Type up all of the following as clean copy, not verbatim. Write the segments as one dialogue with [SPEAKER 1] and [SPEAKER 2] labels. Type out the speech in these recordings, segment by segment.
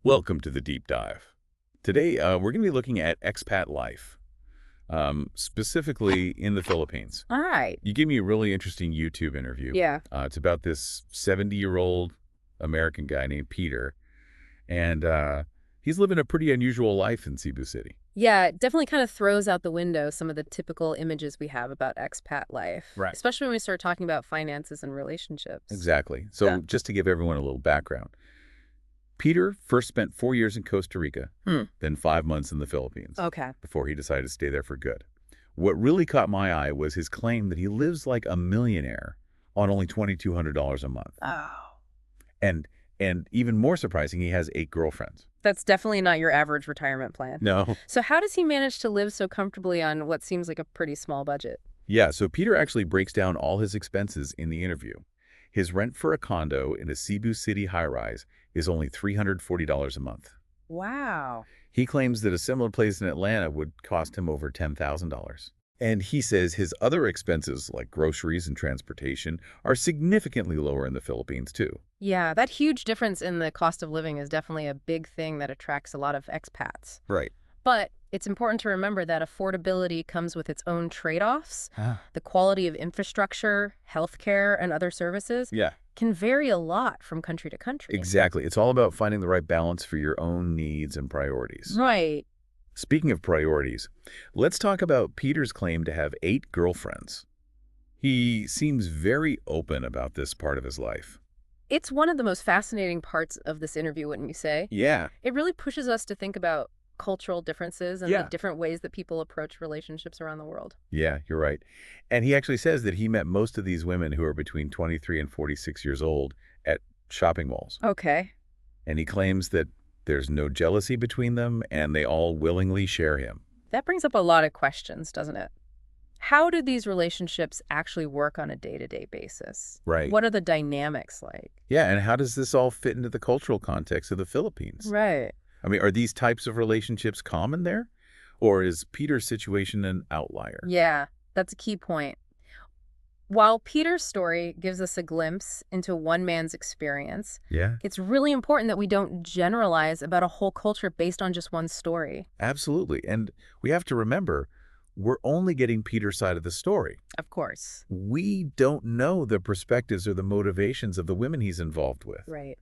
[SPEAKER 1] Welcome to the deep dive. Today, we're going to be looking at expat life, specifically in the Philippines.
[SPEAKER 2] All right.
[SPEAKER 1] You gave me a really interesting YouTube interview.
[SPEAKER 2] Yeah.
[SPEAKER 1] It's about this 70-year-old American guy named Peter, and he's living a pretty unusual life in Cebu City.
[SPEAKER 2] Yeah, it definitely kind of throws out the window some of the typical images we have about expat life,
[SPEAKER 1] Right.
[SPEAKER 2] especially when we start talking about finances and relationships.
[SPEAKER 1] Exactly. So
[SPEAKER 2] Yeah.
[SPEAKER 1] just to give everyone a little background, Peter first spent 4 years in Costa Rica, then 5 months in the Philippines,
[SPEAKER 2] Okay.
[SPEAKER 1] before he decided to stay there for good. What really caught my eye was his claim that he lives like a millionaire on only $2,200 a month.
[SPEAKER 2] Oh.
[SPEAKER 1] And even more surprising, he has 8 girlfriends.
[SPEAKER 2] That's definitely not your average retirement plan.
[SPEAKER 1] No.
[SPEAKER 2] So how does he manage to live so comfortably on what seems like a pretty small budget?
[SPEAKER 1] Yeah, so Peter actually breaks down all his expenses in the interview. His rent for a condo in a Cebu City high-rise is only $340 a month.
[SPEAKER 2] Wow.
[SPEAKER 1] He claims that a similar place in Atlanta would cost him over $10,000. And he says his other expenses, like groceries and transportation, are significantly lower in the Philippines, too.
[SPEAKER 2] Yeah, that huge difference in the cost of living is definitely a big thing that attracts a lot of expats.
[SPEAKER 1] Right.
[SPEAKER 2] But it's important to remember that affordability comes with its own trade-offs.
[SPEAKER 1] Ah.
[SPEAKER 2] The quality of infrastructure, healthcare, and other services
[SPEAKER 1] Yeah,
[SPEAKER 2] can vary a lot from country to country.
[SPEAKER 1] exactly. It's all about finding the right balance for your own needs and priorities.
[SPEAKER 2] Right.
[SPEAKER 1] Speaking of priorities, let's talk about Peter's claim to have 8 girlfriends. He seems very open about this part of his life.
[SPEAKER 2] It's one of the most fascinating parts of this interview, wouldn't you say?
[SPEAKER 1] Yeah.
[SPEAKER 2] It really pushes us to think about cultural differences and
[SPEAKER 1] Yeah.
[SPEAKER 2] the different ways that people approach relationships around the world.
[SPEAKER 1] Yeah, you're right. And he actually says that he met most of these women who are between 23 and 46 years old at shopping malls.
[SPEAKER 2] Okay.
[SPEAKER 1] And he claims that there's no jealousy between them and they all willingly share him.
[SPEAKER 2] That brings up a lot of questions, doesn't it? How do these relationships actually work on a day-to-day basis?
[SPEAKER 1] Right.
[SPEAKER 2] What are the dynamics like?
[SPEAKER 1] Yeah, and how does this all fit into the cultural context of the Philippines?
[SPEAKER 2] Right.
[SPEAKER 1] I mean, are these types of relationships common there? Or is Peter's situation an outlier?
[SPEAKER 2] Yeah, that's a key point. While Peter's story gives us a glimpse into one man's experience,
[SPEAKER 1] Yeah,
[SPEAKER 2] it's really important that we don't generalize about a whole culture based on just one story.
[SPEAKER 1] absolutely. And we have to remember, we're only getting Peter's side of the story.
[SPEAKER 2] Of course.
[SPEAKER 1] We don't know the perspectives or the motivations of the women he's involved with.
[SPEAKER 2] Right.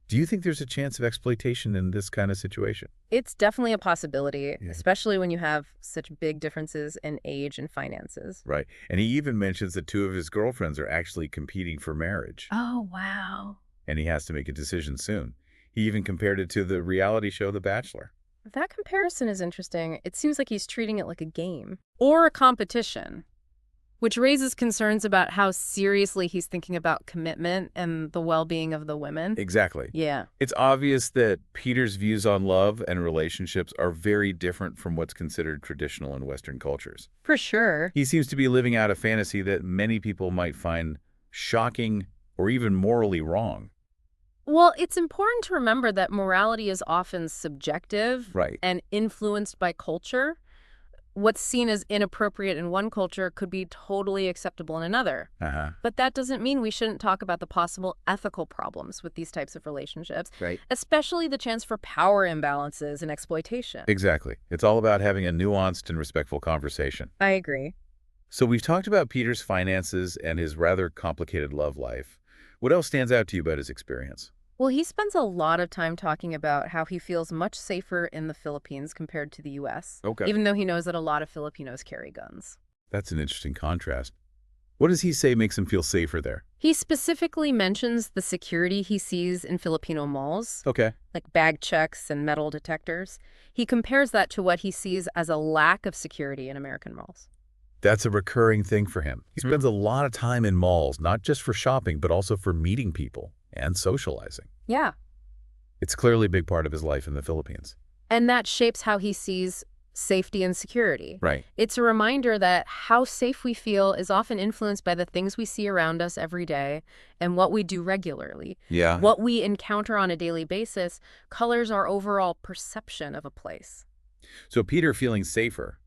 [SPEAKER 1] Do you think there's a chance of exploitation in this kind of situation?
[SPEAKER 2] It's definitely a possibility,
[SPEAKER 1] Yeah.
[SPEAKER 2] especially when you have such big differences in age and finances.
[SPEAKER 1] Right. And he even mentions that 2 of his girlfriends are actually competing for marriage,
[SPEAKER 2] Oh, wow.
[SPEAKER 1] and he has to make a decision soon. He even compared it to the reality show The Bachelor.
[SPEAKER 2] That comparison is interesting. It seems like he's treating it like a game or a competition, which raises concerns about how seriously he's thinking about commitment and the well-being of the women.
[SPEAKER 1] Exactly.
[SPEAKER 2] Yeah.
[SPEAKER 1] It's obvious that Peter's views on love and relationships are very different from what's considered traditional in Western cultures.
[SPEAKER 2] For sure.
[SPEAKER 1] He seems to be living out a fantasy that many people might find shocking or even morally wrong.
[SPEAKER 2] Well, it's important to remember that morality is often subjective
[SPEAKER 1] Right.
[SPEAKER 2] and influenced by culture. What's seen as inappropriate in one culture could be totally acceptable in another.
[SPEAKER 1] Uh-huh.
[SPEAKER 2] But that doesn't mean we shouldn't talk about the possible ethical problems with these types of relationships,
[SPEAKER 1] Right.
[SPEAKER 2] especially the chance for power imbalances and exploitation.
[SPEAKER 1] Exactly. It's all about having a nuanced and respectful conversation.
[SPEAKER 2] I agree.
[SPEAKER 1] So we've talked about Peter's finances and his rather complicated love life. What else stands out to you about his experience?
[SPEAKER 2] Well, he spends a lot of time talking about how he feels much safer in the Philippines compared to the U.S.,
[SPEAKER 1] Okay.
[SPEAKER 2] even though he knows that a lot of Filipinos carry guns.
[SPEAKER 1] That's an interesting contrast. What does he say makes him feel safer there?
[SPEAKER 2] He specifically mentions the security he sees in Filipino malls,
[SPEAKER 1] Okay.
[SPEAKER 2] like bag checks and metal detectors. He compares that to what he sees as a lack of security in American malls.
[SPEAKER 1] That's a recurring thing for him. He spends a lot of time in malls, not just for shopping, but also for meeting people and socializing.
[SPEAKER 2] Yeah.
[SPEAKER 1] It's clearly a big part of his life in the Philippines.
[SPEAKER 2] And that shapes how he sees safety and security.
[SPEAKER 1] Right.
[SPEAKER 2] It's a reminder that how safe we feel is often influenced by the things we see around us every day and what we do regularly.
[SPEAKER 1] Yeah.
[SPEAKER 2] What we encounter on a daily basis colors our overall perception of a place.
[SPEAKER 1] So Peter feeling safer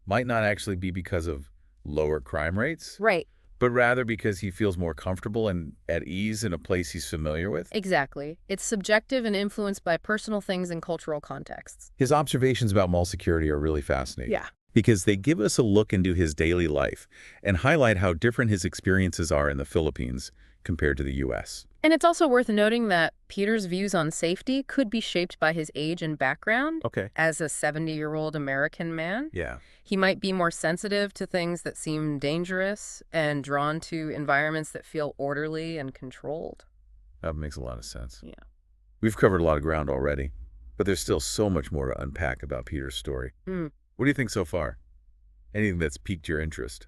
[SPEAKER 1] might not actually be because of lower crime rates,
[SPEAKER 2] Right.
[SPEAKER 1] but rather because he feels more comfortable and at ease in a place he's familiar with?
[SPEAKER 2] Exactly. It's subjective and influenced by personal things and cultural contexts.
[SPEAKER 1] His observations about mall security are really fascinating
[SPEAKER 2] Yeah.
[SPEAKER 1] because they give us a look into his daily life and highlight how different his experiences are in the Philippines compared to the U.S.
[SPEAKER 2] And it's also worth noting that Peter's views on safety could be shaped by his age and background.
[SPEAKER 1] Okay.
[SPEAKER 2] As a 70-year-old American man,
[SPEAKER 1] Yeah,
[SPEAKER 2] he might be more sensitive to things that seem dangerous and drawn to environments that feel orderly and controlled.
[SPEAKER 1] that makes a lot of sense.
[SPEAKER 2] Yeah.
[SPEAKER 1] We've covered a lot of ground already, but there's still so much more to unpack about Peter's story.
[SPEAKER 2] Mm.
[SPEAKER 1] What do you think so far? Anything that's piqued your interest?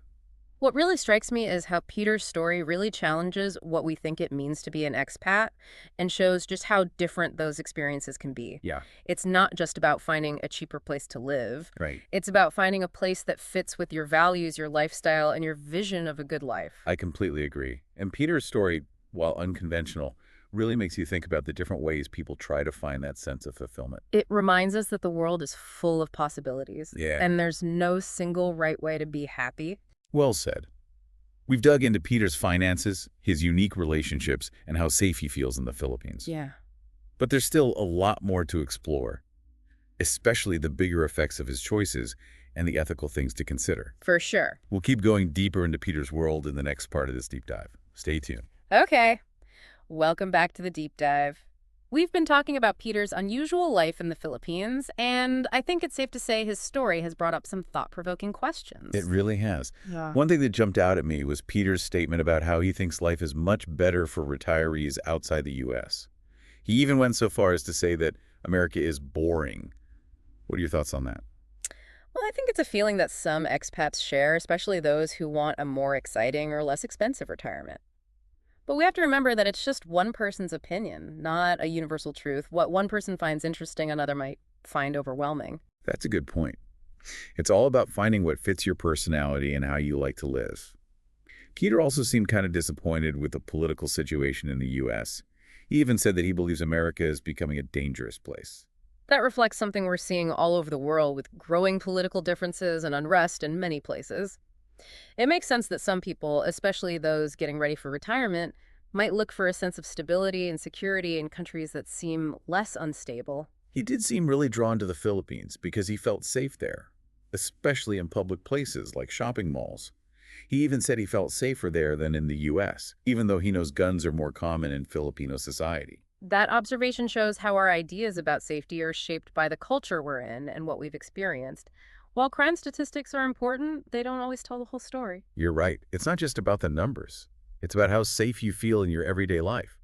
[SPEAKER 2] What really strikes me is how Peter's story really challenges what we think it means to be an expat and shows just how different those experiences can be.
[SPEAKER 1] Yeah,
[SPEAKER 2] It's not just about finding a cheaper place to live.
[SPEAKER 1] right.
[SPEAKER 2] It's about finding a place that fits with your values, your lifestyle, and your vision of a good life.
[SPEAKER 1] I completely agree. And Peter's story, while unconventional, really makes you think about the different ways people try to find that sense of fulfillment.
[SPEAKER 2] It reminds us that the world is full of possibilities,
[SPEAKER 1] Yeah.
[SPEAKER 2] and there's no single right way to be happy.
[SPEAKER 1] Well said. We've dug into Peter's finances, his unique relationships, and how safe he feels in the Philippines.
[SPEAKER 2] Yeah.
[SPEAKER 1] But there's still a lot more to explore, especially the bigger effects of his choices and the ethical things to consider.
[SPEAKER 2] For sure.
[SPEAKER 1] We'll keep going deeper into Peter's world in the next part of this deep dive. Stay tuned.
[SPEAKER 2] Okay. Welcome back to the deep dive. We've been talking about Peter's unusual life in the Philippines, and I think it's safe to say his story has brought up some thought-provoking questions.
[SPEAKER 1] It really has.
[SPEAKER 2] Yeah.
[SPEAKER 1] One thing that jumped out at me was Peter's statement about how he thinks life is much better for retirees outside the U.S. He even went so far as to say that America is boring. What are your thoughts on that?
[SPEAKER 2] Well, I think it's a feeling that some expats share, especially those who want a more exciting or less expensive retirement. But we have to remember that it's just one person's opinion, not a universal truth. What one person finds interesting, another might find overwhelming.
[SPEAKER 1] That's a good point. It's all about finding what fits your personality and how you like to live. Peter also seemed kind of disappointed with the political situation in the U.S. He even said that he believes America is becoming a dangerous place.
[SPEAKER 2] That reflects something we're seeing all over the world with growing political differences and unrest in many places. It makes sense that some people, especially those getting ready for retirement, might look for a sense of stability and security in countries that seem less unstable.
[SPEAKER 1] He did seem really drawn to the Philippines because he felt safe there, especially in public places like shopping malls. He even said he felt safer there than in the U.S., even though he knows guns are more common in Filipino society.
[SPEAKER 2] That observation shows how our ideas about safety are shaped by the culture we're in and what we've experienced. While crime statistics are important, they don't always tell the whole story.
[SPEAKER 1] You're right. It's not just about the numbers. It's about how safe you feel in your everyday life.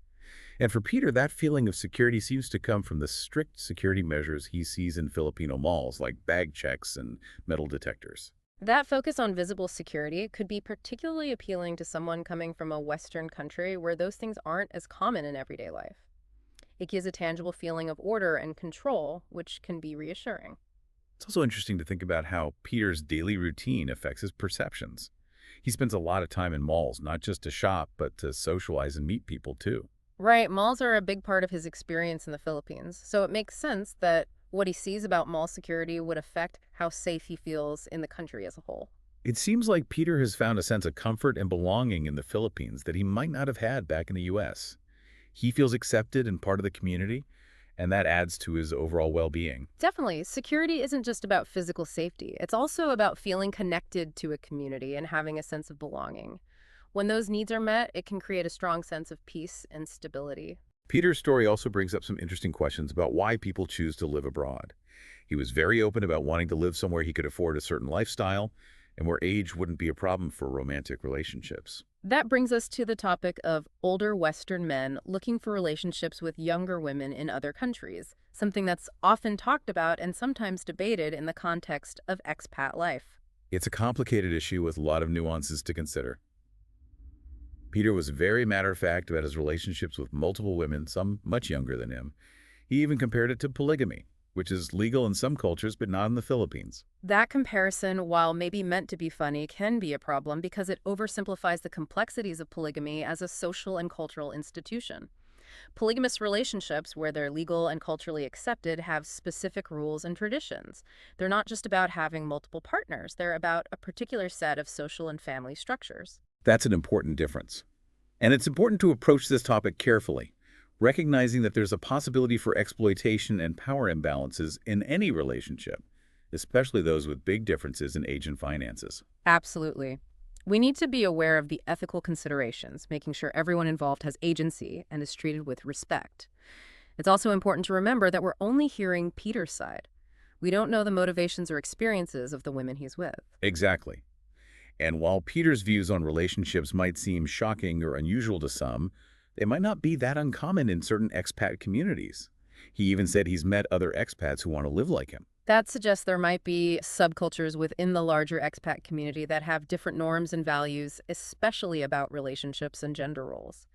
[SPEAKER 1] And for Peter, that feeling of security seems to come from the strict security measures he sees in Filipino malls, like bag checks and metal detectors.
[SPEAKER 2] That focus on visible security could be particularly appealing to someone coming from a Western country where those things aren't as common in everyday life. It gives a tangible feeling of order and control, which can be reassuring.
[SPEAKER 1] It's also interesting to think about how Peter's daily routine affects his perceptions. He spends a lot of time in malls, not just to shop, but to socialize and meet people, too.
[SPEAKER 2] Right, malls are a big part of his experience in the Philippines, so it makes sense that what he sees about mall security would affect how safe he feels in the country as a whole.
[SPEAKER 1] It seems like Peter has found a sense of comfort and belonging in the Philippines that he might not have had back in the U.S. He feels accepted and part of the community, and that adds to his overall well-being.
[SPEAKER 2] Definitely, security isn't just about physical safety. It's also about feeling connected to a community and having a sense of belonging. When those needs are met, it can create a strong sense of peace and stability.
[SPEAKER 1] Peter's story also brings up some interesting questions about why people choose to live abroad. He was very open about wanting to live somewhere he could afford a certain lifestyle and where age wouldn't be a problem for romantic relationships.
[SPEAKER 2] That brings us to the topic of older Western men looking for relationships with younger women in other countries, something that's often talked about and sometimes debated in the context of expat life.
[SPEAKER 1] It's a complicated issue with a lot of nuances to consider. Peter was very matter-of-fact about his relationships with multiple women, some much younger than him. He even compared it to polygamy, which is legal in some cultures but not in the Philippines.
[SPEAKER 2] That comparison, while maybe meant to be funny, can be a problem because it oversimplifies the complexities of polygamy as a social and cultural institution. Polygamous relationships, where they're legal and culturally accepted, have specific rules and traditions. They're not just about having multiple partners, they're about a particular set of social and family structures.
[SPEAKER 1] That's an important difference. And it's important to approach this topic carefully, recognizing that there's a possibility for exploitation and power imbalances in any relationship, especially those with big differences in age and finances.
[SPEAKER 2] Absolutely. We need to be aware of the ethical considerations, making sure everyone involved has agency and is treated with respect. It's also important to remember that we're only hearing Peter's side. We don't know the motivations or experiences of the women he's with.
[SPEAKER 1] Exactly. And while Peter's views on relationships might seem shocking or unusual to some, they might not be that uncommon in certain expat communities. He even said he's met other expats who want to live like him.
[SPEAKER 2] That suggests there might be subcultures within the larger expat community that have different norms and values, especially about relationships and gender roles.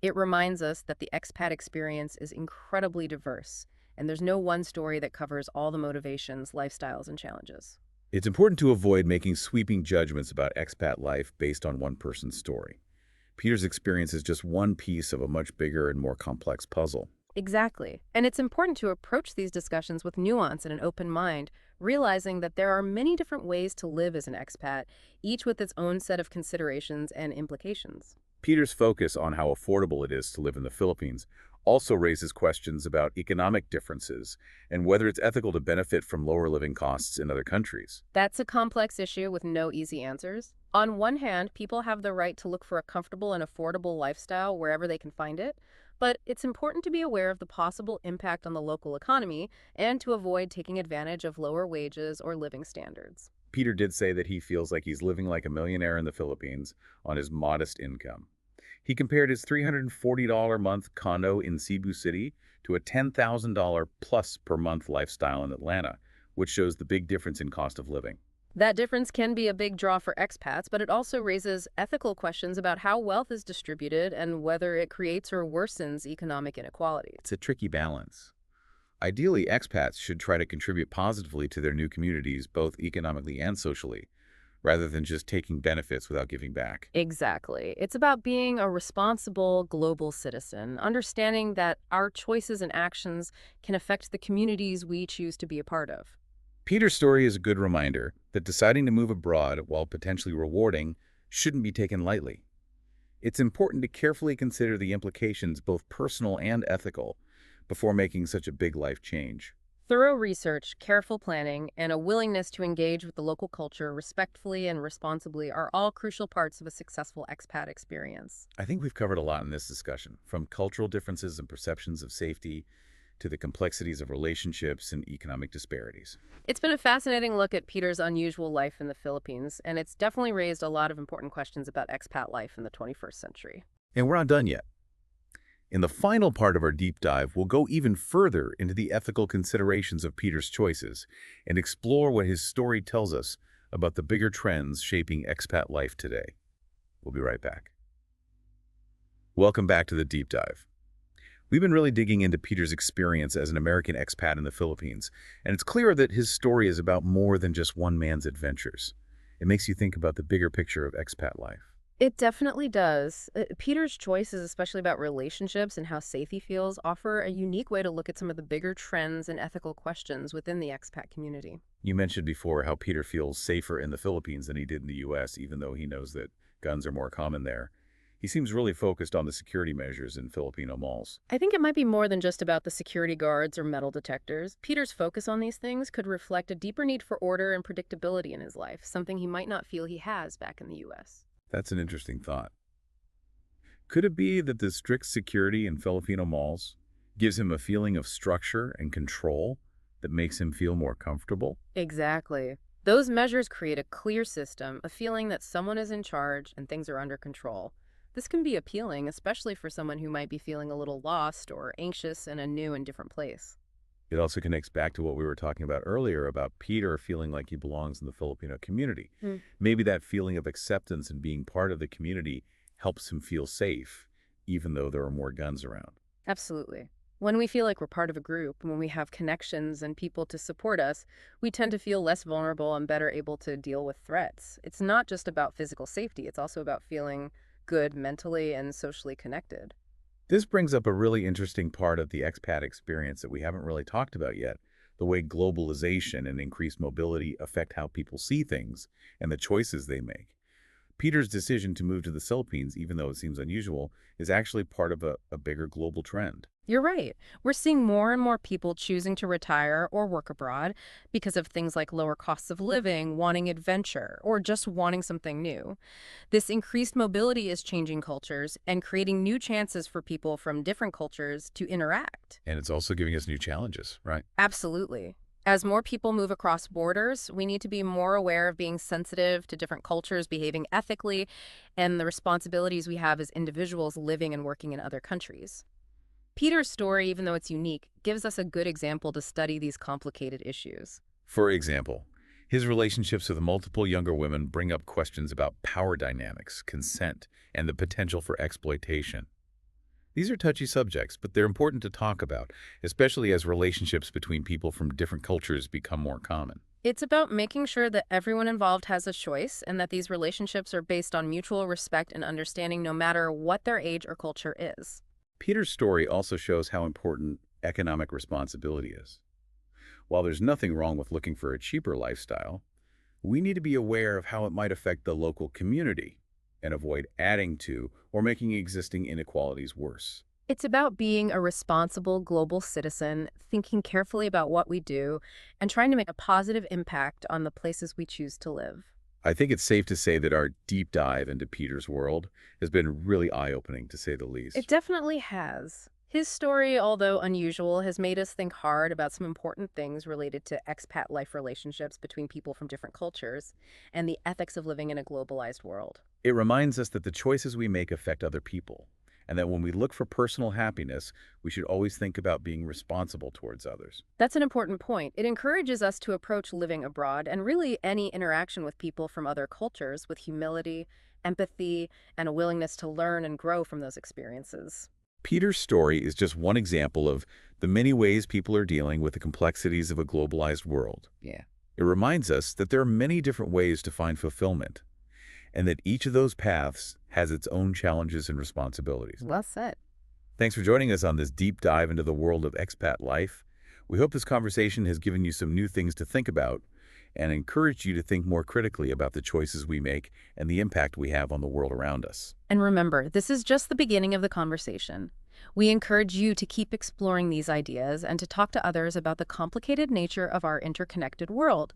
[SPEAKER 2] It reminds us that the expat experience is incredibly diverse, and there's no one story that covers all the motivations, lifestyles, and challenges.
[SPEAKER 1] It's important to avoid making sweeping judgments about expat life based on one person's story. Peter's experience is just one piece of a much bigger and more complex puzzle.
[SPEAKER 2] Exactly. And it's important to approach these discussions with nuance and an open mind, realizing that there are many different ways to live as an expat, each with its own set of considerations and implications.
[SPEAKER 1] Peter's focus on how affordable it is to live in the Philippines also raises questions about economic differences and whether it's ethical to benefit from lower living costs in other countries.
[SPEAKER 2] That's a complex issue with no easy answers. On one hand, people have the right to look for a comfortable and affordable lifestyle wherever they can find it, but it's important to be aware of the possible impact on the local economy and to avoid taking advantage of lower wages or living standards.
[SPEAKER 1] Peter did say that he feels like he's living like a millionaire in the Philippines on his modest income. He compared his $340 a month condo in Cebu City to a $10,000 plus per month lifestyle in Atlanta, which shows the big difference in cost of living.
[SPEAKER 2] That difference can be a big draw for expats, but it also raises ethical questions about how wealth is distributed and whether it creates or worsens economic inequality.
[SPEAKER 1] It's a tricky balance. Ideally, expats should try to contribute positively to their new communities, both economically and socially, rather than just taking benefits without giving back.
[SPEAKER 2] Exactly. It's about being a responsible global citizen, understanding that our choices and actions can affect the communities we choose to be a part of.
[SPEAKER 1] Peter's story is a good reminder that deciding to move abroad, while potentially rewarding, shouldn't be taken lightly. It's important to carefully consider the implications, both personal and ethical, before making such a big life change.
[SPEAKER 2] Thorough research, careful planning, and a willingness to engage with the local culture respectfully and responsibly are all crucial parts of a successful expat experience.
[SPEAKER 1] I think we've covered a lot in this discussion, from cultural differences and perceptions of safety to the complexities of relationships and economic disparities.
[SPEAKER 2] It's been a fascinating look at Peter's unusual life in the Philippines, and it's definitely raised a lot of important questions about expat life in the 21st century.
[SPEAKER 1] And we're not done yet. In the final part of our deep dive, we'll go even further into the ethical considerations of Peter's choices and explore what his story tells us about the bigger trends shaping expat life today. We'll be right back. Welcome back to the deep dive. We've been really digging into Peter's experience as an American expat in the Philippines, and it's clear that his story is about more than just one man's adventures. It makes you think about the bigger picture of expat life.
[SPEAKER 2] It definitely does. Peter's choices, especially about relationships and how safe he feels, offer a unique way to look at some of the bigger trends and ethical questions within the expat community.
[SPEAKER 1] You mentioned before how Peter feels safer in the Philippines than he did in the U.S., even though he knows that guns are more common there. He seems really focused on the security measures in Filipino malls.
[SPEAKER 2] I think it might be more than just about the security guards or metal detectors. Peter's focus on these things could reflect a deeper need for order and predictability in his life, something he might not feel he has back in the U.S.
[SPEAKER 1] That's an interesting thought. Could it be that the strict security in Filipino malls gives him a feeling of structure and control that makes him feel more comfortable?
[SPEAKER 2] Exactly. Those measures create a clear system, a feeling that someone is in charge and things are under control. This can be appealing, especially for someone who might be feeling a little lost or anxious in a new and different place.
[SPEAKER 1] It also connects back to what we were talking about earlier about Peter feeling like he belongs in the Filipino community.
[SPEAKER 2] Hmm.
[SPEAKER 1] Maybe that feeling of acceptance and being part of the community helps him feel safe, even though there are more guns around.
[SPEAKER 2] Absolutely. When we feel like we're part of a group, when we have connections and people to support us, we tend to feel less vulnerable and better able to deal with threats. It's not just about physical safety, it's also about feeling good mentally and socially connected.
[SPEAKER 1] This brings up a really interesting part of the expat experience that we haven't really talked about yet, the way globalization and increased mobility affect how people see things and the choices they make. Peter's decision to move to the Philippines, even though it seems unusual, is actually part of a bigger global trend.
[SPEAKER 2] You're right. We're seeing more and more people choosing to retire or work abroad because of things like lower costs of living, wanting adventure, or just wanting something new. This increased mobility is changing cultures and creating new chances for people from different cultures to interact.
[SPEAKER 1] And it's also giving us new challenges, right?
[SPEAKER 2] Absolutely. As more people move across borders, we need to be more aware of being sensitive to different cultures, behaving ethically, and the responsibilities we have as individuals living and working in other countries. Peter's story, even though it's unique, gives us a good example to study these complicated issues.
[SPEAKER 1] For example, his relationships with multiple younger women bring up questions about power dynamics, consent, and the potential for exploitation. These are touchy subjects, but they're important to talk about, especially as relationships between people from different cultures become more common.
[SPEAKER 2] It's about making sure that everyone involved has a choice and that these relationships are based on mutual respect and understanding no matter what their age or culture is.
[SPEAKER 1] Peter's story also shows how important economic responsibility is. While there's nothing wrong with looking for a cheaper lifestyle, we need to be aware of how it might affect the local community and avoid adding to or making existing inequalities worse.
[SPEAKER 2] It's about being a responsible global citizen, thinking carefully about what we do, and trying to make a positive impact on the places we choose to live.
[SPEAKER 1] I think it's safe to say that our deep dive into Peter's world has been really eye-opening, to say the
[SPEAKER 2] It
[SPEAKER 1] least.
[SPEAKER 2] definitely has. His story, although unusual, has made us think hard about some important things related to expat life relationships between people from different cultures and the ethics of living in a globalized world.
[SPEAKER 1] It reminds us that the choices we make affect other people, and that when we look for personal happiness, we should always think about being responsible towards others.
[SPEAKER 2] That's an important point. It encourages us to approach living abroad and really any interaction with people from other cultures with humility, empathy, and a willingness to learn and grow from those experiences.
[SPEAKER 1] Peter's story is just one example of the many ways people are dealing with the complexities of a globalized world.
[SPEAKER 2] Yeah.
[SPEAKER 1] It reminds us that there are many different ways to find fulfillment, and that each of those paths has its own challenges and responsibilities.
[SPEAKER 2] Well said.
[SPEAKER 1] Thanks for joining us on this deep dive into the world of expat life. We hope this conversation has given you some new things to think about and encouraged you to think more critically about the choices we make and the impact we have on the world around us.
[SPEAKER 2] And remember, this is just the beginning of the conversation. We encourage you to keep exploring these ideas and to talk to others about the complicated nature of our interconnected world.